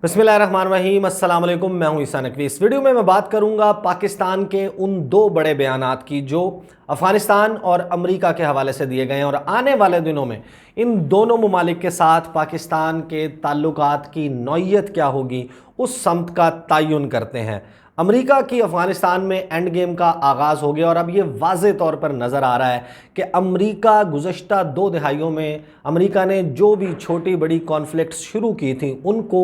बिस्मिल्लाहिर्रहमानिर्रहीम, अस्सलाम वालेकुम। मैं हूं ईसा नकवी। इस वीडियो में मैं बात करूंगा पाकिस्तान के उन दो बड़े बयानात की जो अफ़गानिस्तान और अमेरिका के हवाले से दिए गए हैं और आने वाले दिनों में इन दोनों ममालिक के साथ पाकिस्तान के ताल्लुकात की नौइयत क्या होगी उस समत का तयन करते हैं। अमेरिका की अफ़गानिस्तान में एंड गेम का आगाज़ हो गया और अब ये वाज़े तौर पर नज़र आ रहा है कि अमेरिका गुज़श्ता 2 दहाइयों में अमेरिका ने जो भी छोटी बड़ी कॉन्फ्लिक्ट्स शुरू की थी उनको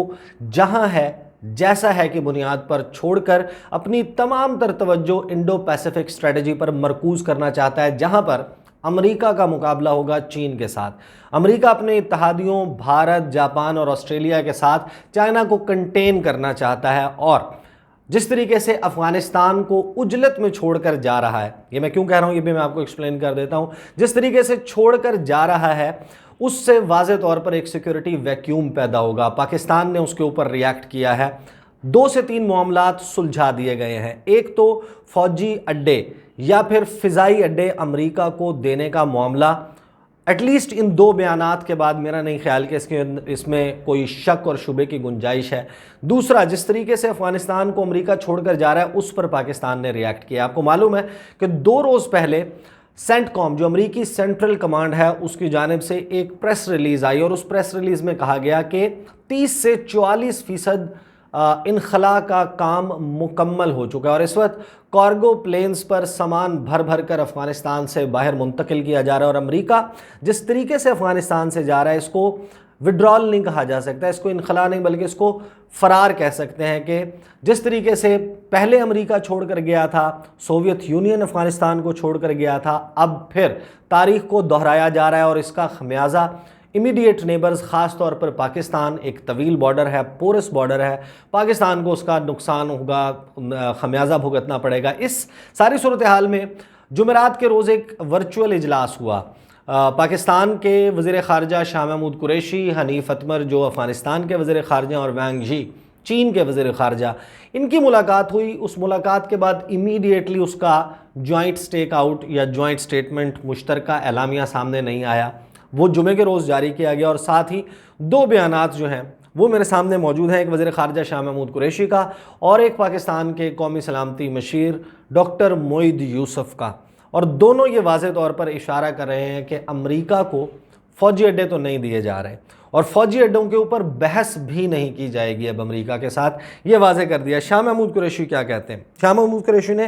जहां है जैसा है की बुनियाद पर छोड़कर अपनी तमाम तर तवज्जो इंडो पैसिफिक स्ट्रेटजी पर मरकूज करना चाहता है, जहां पर अमेरिका का मुकाबला होगा चीन के साथ। अमेरिका अपने इत्तहादियों भारत, जापान और ऑस्ट्रेलिया के साथ चाइना को कंटेन करना चाहता है और जिस तरीके से अफगानिस्तान को उजलत में छोड़कर जा रहा है, ये मैं क्यों कह रहा हूं ये भी मैं आपको एक्सप्लेन कर देता हूं। जिस तरीके से छोड़कर जा रहा है उससे वाज़े तौर पर एक सिक्योरिटी वैक्यूम पैदा होगा। पाकिस्तान ने उसके ऊपर रिएक्ट किया है। 2 से 3 मामलात सुलझा दिए गए हैं। एक तो फौजी अड्डे या फिर फ़िज़ाई अड्डे अमेरिका को देने का मामला, एटलीस्ट इन 2 बयानात के बाद मेरा नहीं ख्याल कि इसमें कोई शक और शुबे की गुंजाइश है। दूसरा, जिस तरीके से अफ़गानिस्तान को अमेरिका छोड़कर जा रहा है उस पर पाकिस्तान ने रिएक्ट किया। आपको मालूम है कि 2 रोज़ पहले सेंटकॉम जो अमेरिकी सेंट्रल कमांड है उसकी जानिब से एक प्रेस रिलीज़ आई और उस प्रेस रिलीज़ में कहा गया कि 30 से 44% इनखला का काम मुकम्मल हो चुका है और इस वक्त कार्गो प्लेन्स पर सामान भर भर कर अफ़गानिस्तान से बाहर मुंतकिल किया जा रहा है। और अमेरिका जिस तरीके से अफ़गानिस्तान से जा रहा है इसको विड्रॉल नहीं कहा जा सकता, इसको इनखला नहीं बल्कि इसको फ़रार कह सकते हैं कि जिस तरीके से पहले अमेरिका छोड़कर गया था, सोवियत यूनियन अफ़गानिस्तान को छोड़कर गया था, अब फिर तारीख़ को दोहराया जा रहा है और इसका खमियाजा इमीडिएट नेबर्स ख़ास तौर पर पाकिस्तान, एक तवील बॉर्डर है, पोरस बॉर्डर है, पाकिस्तान को उसका नुकसान होगा, खमियाजा भुगतना पड़ेगा। इस सारी सूरत हाल में जुमेरात के रोज़ एक वर्चुअल इजलास हुआ। पाकिस्तान के वज़ीर ख़ारजा शाह महमूद कुरैशी, हनीफ अतमर जो अफ़गानिस्तान के वज़ीर ख़ारजा और वांग यी चीन के वज़ीर ख़ारजा, इनकी मुलाकात हुई। उस मुलाकात के बाद इमीडिएटली उसका जॉइंट स्टेक आउट या जॉइंट स्टेटमेंट मुश्तरका एलामिया सामने नहीं आया, वो जुमे के रोज़ जारी किया गया और साथ ही 2 बयानात जो हैं वो मेरे सामने मौजूद हैं, एक वज़ीर ख़ारजा शाह महमूद कुरैशी का और एक पाकिस्तान के कौमी सलामती मशीर डॉक्टर मोईद यूसुफ का। और दोनों ये वाज़े तौर पर इशारा कर रहे हैं कि अमेरिका को फ़ौजी अड्डे तो नहीं दिए जा रहे और फ़ौजी अड्डों के ऊपर बहस भी नहीं की जाएगी अब अमेरिका के साथ, ये वाज़े कर दिया। शाह महमूद कुरैशी क्या कहते हैं? शाह महमूद कुरैशी ने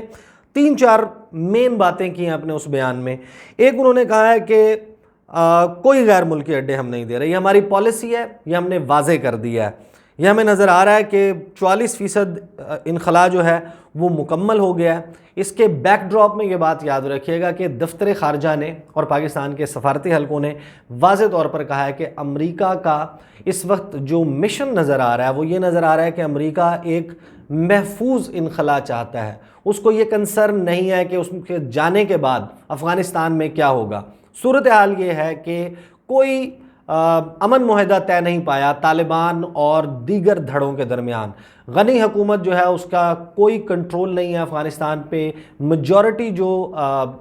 3-4 मेन बातें की हैं अपने उस बयान में। एक, उन्होंने कहा है कि कोई गैर मुल्की अड्डे हम नहीं दे रहे, ये हमारी पॉलिसी है, ये हमने वाज़े कर दिया है। ये हमें नज़र आ रहा है कि 44% इनखला जो है वो मुकम्मल हो गया है। इसके बैकड्रॉप में ये बात याद रखिएगा कि दफ्तर ख़ारजा ने और पाकिस्तान के सफारती हलकों ने वाज़े तौर पर कहा है कि अमेरिका का इस वक्त जो मिशन नज़र आ रहा है वो ये नज़र आ रहा है कि अमेरिका एक महफूज इनखला चाहता है। उसको ये कंसर्न नहीं है कि उसके जाने के बाद अफ़गानिस्तान में क्या होगा। सूरत हाल ये है कि कोई अमन मुआहदा तय नहीं पाया तालिबान और दीगर धड़ों के दरमियान। गनी हुकूमत जो है उसका कोई कंट्रोल नहीं है अफ़गानिस्तान पे। मेजॉरिटी जो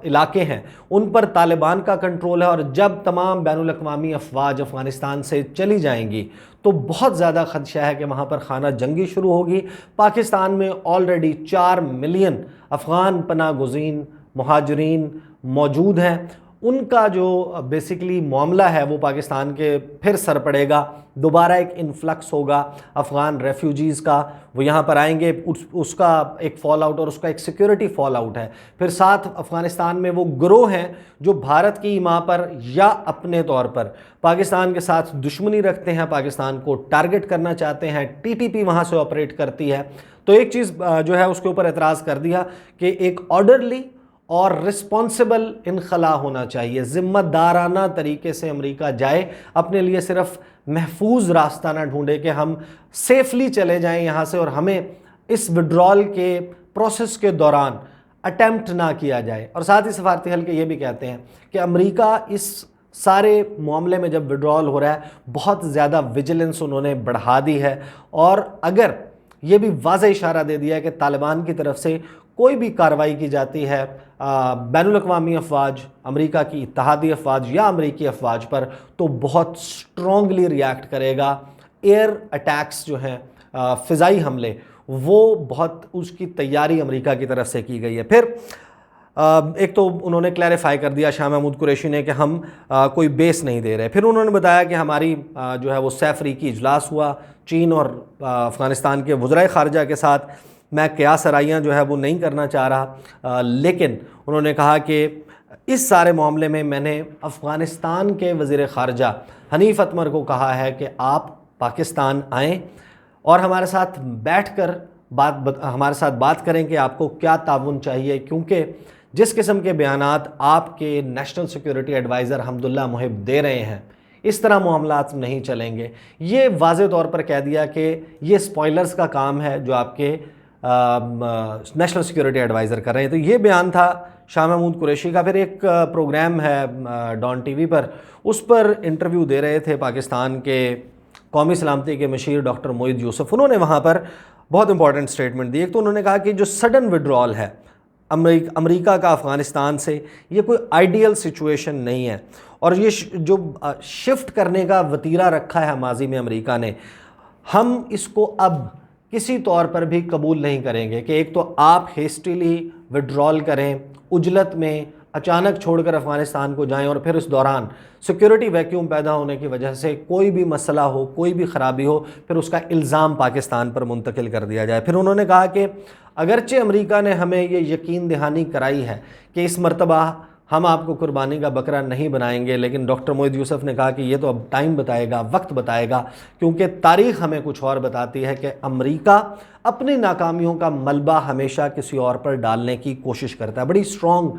इलाके हैं उन पर तालिबान का कंट्रोल है और जब तमाम बैनुल अक़वामी अफवाज अफ़गानिस्तान से चली जाएंगी तो बहुत ज़्यादा ख़दशा है कि वहाँ पर खाना जंगी शुरू होगी। पाकिस्तान में ऑलरेडी 4 मिलियन अफ़गान पनाह गुज़ीन मुहाजिरीन मौजूद हैं। उनका जो बेसिकली मामला है वो पाकिस्तान के फिर सर पड़ेगा, दोबारा एक इन्फ्लक्स होगा अफ़गान रेफ्यूजीज़ का, वो यहाँ पर आएंगे, उसका एक फ़ॉल आउट और उसका एक सिक्योरिटी फ़ॉल आउट है। फिर साथ अफ़गानिस्तान में वो गिरोह हैं जो भारत की ईमा पर या अपने तौर पर पाकिस्तान के साथ दुश्मनी रखते हैं, पाकिस्तान को टारगेट करना चाहते हैं। TTP वहाँ से ऑपरेट करती है। तो एक चीज़ जो है उसके ऊपर एतराज़ कर दिया कि एक ऑर्डरली और रिस्पॉन्सिबल इनखला होना चाहिए, ज़िम्मेदाराना तरीके से अमेरिका जाए, अपने लिए सिर्फ महफूज रास्ता ना ढूंढे कि हम सेफली चले जाएं यहाँ से और हमें इस विड्रॉल के प्रोसेस के दौरान अटेम्प्ट ना किया जाए। और साथ ही सफारती हल्के ये भी कहते हैं कि अमेरिका इस सारे मामले में जब विड्रॉल हो रहा है बहुत ज़्यादा विजिलेंस उन्होंने बढ़ा दी है और अगर ये भी वाज़ेह इशारा दे दिया है कि तालिबान की तरफ से कोई भी कार्रवाई की जाती है बैनुल अक़वामी अफवाज, अमेरिका की इत्तहादी अफवाज या अमेरिकी अफवाज पर, तो बहुत स्ट्रॉन्गली रिएक्ट करेगा। एयर अटैक्स जो हैं फ़िज़ाई हमले, वो बहुत उसकी तैयारी अमेरिका की तरफ से की गई है। फिर एक तो उन्होंने क्लैरिफाई कर दिया शाह महमूद कुरैशी ने कि हम कोई बेस नहीं दे रहे। फिर उन्होंने बताया कि हमारी जो है वो सैफरीकी इजलास हुआ चीन और अफ़गानिस्तान के वज़राए ख़ारजा के साथ। मैं क़यास आराइयाँ जो है वो नहीं करना चाह रहा, लेकिन उन्होंने कहा कि इस सारे मामले में मैंने अफ़गानिस्तान के वज़ीर ख़ारजा हनीफ़ अतमर को कहा है कि आप पाकिस्तान आएँ और हमारे साथ बैठकर हमारे साथ बात करें कि आपको क्या ताउन चाहिए, क्योंकि जिस किस्म के बयानात आपके नेशनल सिक्योरिटी एडवाइज़र हमदुल्ला मुहिब दे रहे हैं, इस तरह मामलात नहीं चलेंगे। ये वाज़े तौर पर कह दिया कि ये स्पॉयलर्स का काम है जो आपके नेशनल सिक्योरिटी एडवाइज़र कर रहे हैं। तो ये बयान था शाह महमूद कुरैशी का। फिर एक प्रोग्राम है डॉन टीवी पर, उस पर इंटरव्यू दे रहे थे पाकिस्तान के कौमी सलामती के मशीर डॉक्टर मोईद यूसुफ। उन्होंने वहाँ पर बहुत इंपॉर्टेंट स्टेटमेंट दी। एक तो उन्होंने कहा कि जो सडन विड्रॉल है अमेरिका का अफ़गानिस्तान से, ये कोई आइडियल सिचुएशन नहीं है, और ये जो शिफ्ट करने का वतीरा रखा है माजी में अमेरिका ने, हम इसको अब किसी तौर पर भी कबूल नहीं करेंगे कि एक तो आप हेस्टिली विड्रॉल करें, उजलत में अचानक छोड़कर अफ़गानिस्तान को जाएं, और फिर इस दौरान सिक्योरिटी वैक्यूम पैदा होने की वजह से कोई भी मसला हो, कोई भी ख़राबी हो, फिर उसका इल्ज़ाम पाकिस्तान पर मुंतकिल कर दिया जाए। फिर उन्होंने कहा कि अगरचे अमेरिका ने हमें ये यकीन दहानी कराई है कि इस मरतबा हम आपको कुर्बानी का बकरा नहीं बनाएंगे, लेकिन डॉक्टर मोईद यूसुफ ने कहा कि ये तो अब टाइम बताएगा, वक्त बताएगा, क्योंकि तारीख़ हमें कुछ और बताती है कि अमेरिका अपनी नाकामियों का मलबा हमेशा किसी और पर डालने की कोशिश करता है। बड़ी स्ट्रॉन्ग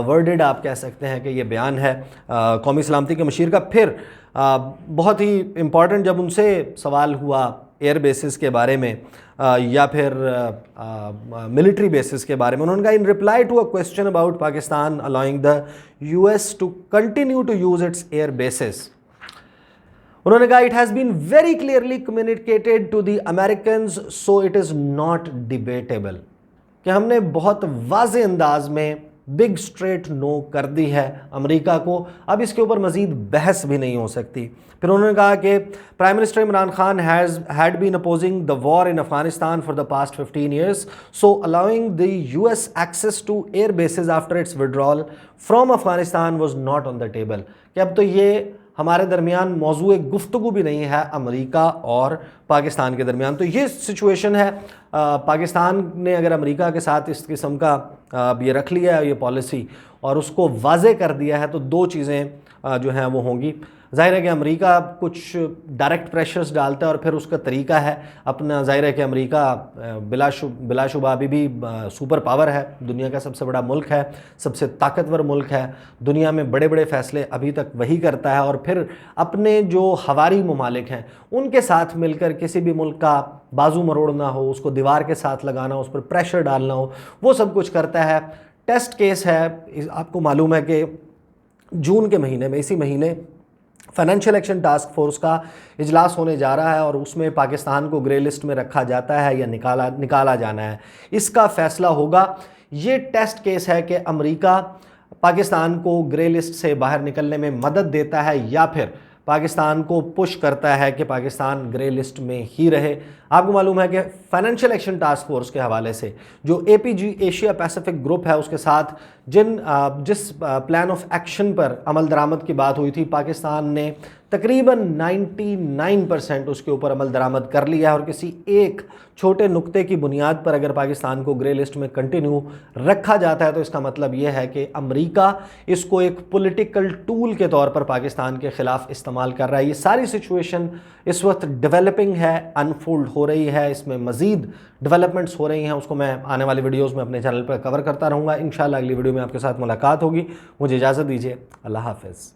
वर्डेड आप कह सकते हैं कि ये बयान है कौमी सलामती के मशीर का। फिर बहुत ही इम्पॉर्टेंट जब उनसे सवाल हुआ एयर बेसिस के बारे में या फिर मिलिट्री बेसिस के बारे में, उन्होंने कहा in reply to a question about Pakistan allowing the US to continue to use its air bases, उन्होंने कहा it has been very clearly communicated to the Americans so it is not debatable, कि हमने बहुत वाज़े अंदाज में बिग स्ट्रेट नो कर दी है अमेरिका को, अब इसके ऊपर मज़ीद बहस भी नहीं हो सकती। फिर उन्होंने कहा कि prime minister Imran Khan had been opposing the war in Afghanistan for the past 15 years, so allowing the US access to air bases after its withdrawal from Afghanistan was not on the table, कि अब तो ये हमारे दरमियान मौजूए गुफ्तगू भी नहीं है अमेरिका और पाकिस्तान के दरमियान। तो ये सिचुएशन है। पाकिस्तान ने अगर अमेरिका के साथ इस किस्म का ये रख लिया है ये पॉलिसी और उसको वाज़े कर दिया है, तो दो चीज़ें जो हैं वो होंगी। ज़ाहिर है कि अमेरिका कुछ डायरेक्ट प्रेशर्स डालता है और फिर उसका तरीका है अपना। ज़ाहिर है कि अमेरिका बिलाशुबा अभी भी सुपर पावर है, दुनिया का सबसे बड़ा मुल्क है, सबसे ताकतवर मुल्क है, दुनिया में बड़े बड़े फ़ैसले अभी तक वही करता है, और फिर अपने जो हवारी ममालिक हैं उनके साथ मिलकर किसी भी मुल्क का बाजू मरोड़ना हो, उसको दीवार के साथ लगाना हो, उस पर प्रेशर डालना हो, वो सब कुछ करता है। टेस्ट केस है, आपको मालूम है कि जून के महीने में, इसी महीने फाइनेंशियल एक्शन टास्क फोर्स का इजलास होने जा रहा है और उसमें पाकिस्तान को ग्रे लिस्ट में रखा जाता है या निकाला जाना है, इसका फैसला होगा। ये टेस्ट केस है कि अमेरिका पाकिस्तान को ग्रे लिस्ट से बाहर निकलने में मदद देता है या फिर पाकिस्तान को पुश करता है कि पाकिस्तान ग्रे लिस्ट में ही रहे। आपको मालूम है कि फाइनेंशियल एक्शन टास्क फोर्स के हवाले से जो APG एशिया पैसिफिक ग्रुप है उसके साथ जिस प्लान ऑफ एक्शन पर अमल दरामद की बात हुई थी, पाकिस्तान ने तकरीबन 99% उसके ऊपर अमल दरामद कर लिया है, और किसी एक छोटे नुक्ते की बुनियाद पर अगर पाकिस्तान को ग्रे लिस्ट में कंटिन्यू रखा जाता है तो इसका मतलब यह है कि अमेरिका इसको एक पॉलिटिकल टूल के तौर पर पाकिस्तान के ख़िलाफ़ इस्तेमाल कर रहा है। ये सारी सिचुएशन इस वक्त डेवलपिंग है, अनफोल्ड हो रही है, इसमें मज़ीद डेवलपमेंट्स हो रही हैं, उसको मैं आने वाली वीडियोज़ में अपने चैनल पर कवर करता रहूँगा। इंशाल्लाह अगली वीडियो में आपके साथ मुलाकात होगी। मुझे इजाज़त दीजिए, अल्लाह हाफ़िज़।